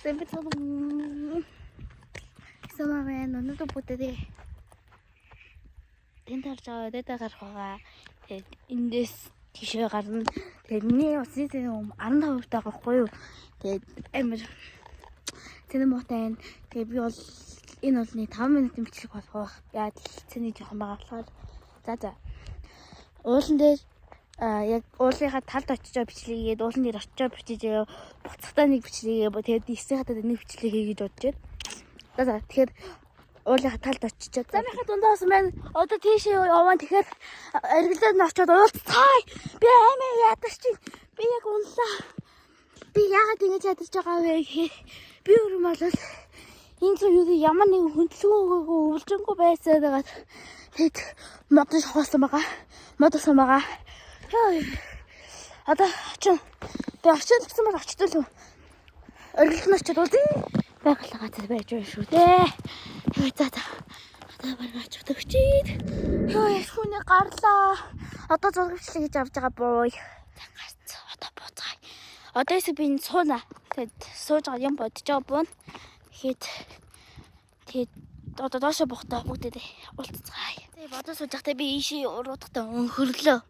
Sempre todo mundo. Sama байна. Өнөөдөр бүгдээ тэнд харж байгаа өдөөд гарах байгаа. Тэгээд эндээс тийшээ гарна. Тэгээд миний усны зэм 15% байгаа байхгүй юу? Тэгээд амар цэний муутай. Тэгээд би бол энэ бол нэг 5 минутын бичлэг болох байх. Яа цэний жоохон байгаа болохоор. За. Уулан дээр яг уулынхаа талд очиж байгаа бичлэгийг уулан дээр очиж байгаа бичиж буцахтаа нэг бичлэгийг тэгээд эсрэг хатад нэг бичлэг хий гэж бодож байна. За тэгэхээр уулынхаа талд очичоод замынхаа дундаа басан байна. Одоо тийшээ яваа. Тэгэхээр эргэлдээд нь очиод уулзцай. Би аймаа яадаг чи. Би яг унлаа. Би яагаад ингэж ядарч байгаа вэ гэхээр би өөрөө бол энэ зүйл юу ямар нэг хөндлөнгөө өвлжөнгөө байсаад байгаа. Тэгэд модон хоосон байгаа. Модсон байгаа. Одоо очив. Тэгээ очиж гэсэн бол очтол. Эргэлт нь очиод үзье. Байгаль газар байж байна шүү дээ. За. Одоо бараг очиж өгчээд. Хүнээ гарлаа. Одоо зурагчлал гэж авч байгаа бууй. За гарц. Одоо бууцгаая. Одоос би энэ сууна. Тэгэд сууж байгаа юм бодож байгаа буун. Тэгээд одоо доошо бухтаа бүгдээ уулзцгаая. Тэгээ бодож сууж байхдаа би ийшээ уруудахтаа өнхөрлөө.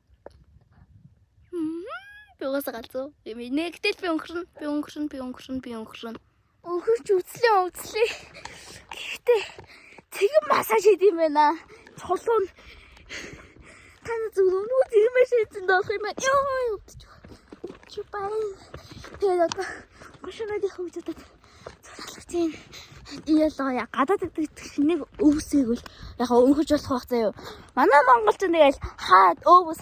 Би угаасаа галзуу. Нэгтэл би өнгөрнө. Өнгөрч үзлээ. Гэхдээ цэгэн массаж хийдэм байна. Цолон. Таны зүрх нүг цэгэн массажд доох юм байна. Чи бай. Тэгээд одоо гошонод явах гэж бодод. Цолоолгож юм. Иялаа гадаад нэг өвсөйгөл яг өнгөрч болох байх заяа. Манай монголч нэгэл хаад өвс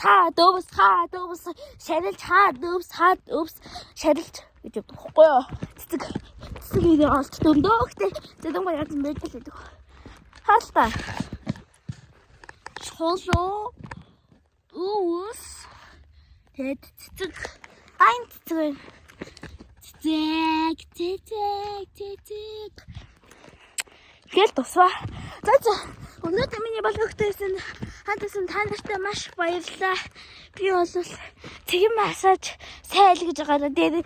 шарилж шарилж гэж бодохгүй юу. Цэцэг ийм олж дөндөөхтэй зэдэн баяр юм байж л гэдэг. Хаалта. Шолоо өвс тэд цэцэг айн цэцэг. Гэл тусваа. За. Өнөөдөр миний болгохтойсэн хандсан та нартай маш баярлалаа. Би бол цэгэн массаж сайл гэж байгаараа дээр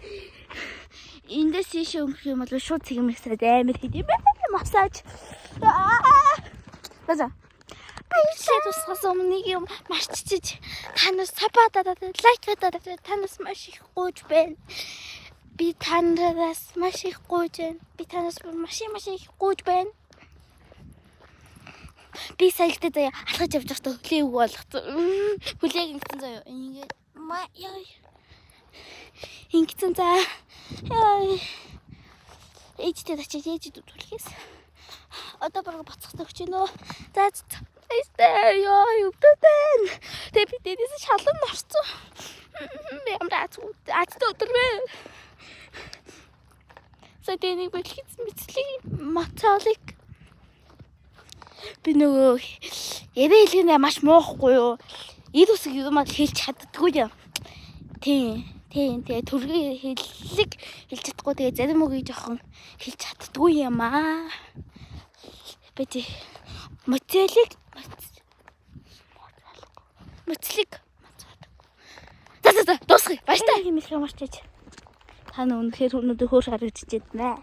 эндээс ийшээ өнгөрөх юм бол шууд цэгэн массаж амар хийх юм байна. Массаж. За. Баярлалаа тусгаас өмнө нэг юм маш чичиж танаас сабадаа лайкадаа танаас маш их гуйж байна. Би танаас маш их гуйж байна. Би саягтай заяа алхаж явж байхдаа хөлөө үг болгоцсон. Хөлөөг ингэсэн заяа. Ингээд ингэсэн заа. Ээжтэй очиж ээжид үтүүлгээс. Одоо бараг боцохтой өгч гинөө. За. Юу байна. Тэ би дээрээс шалан нарцсан. Би амраа ацтай өдрөө. Сэтэй нэг бэлхийц мэтлэг мацаалыг би нөгөө явээ хэлгэнэ маш муухгүй юу. Ил үсэг юм аа хэлж чаддаггүй юм. Тийм. Төргий хэллэг хэлж чадахгүй. Тэгээ зарим үгийг жоохон хэлж чаддаггүй юм аа. Би мацаалыг За дуусгая. Баяртай хэмээх юм арчиж. Та өнөхөр өнөдөө хөөр харагдчихэд нэ.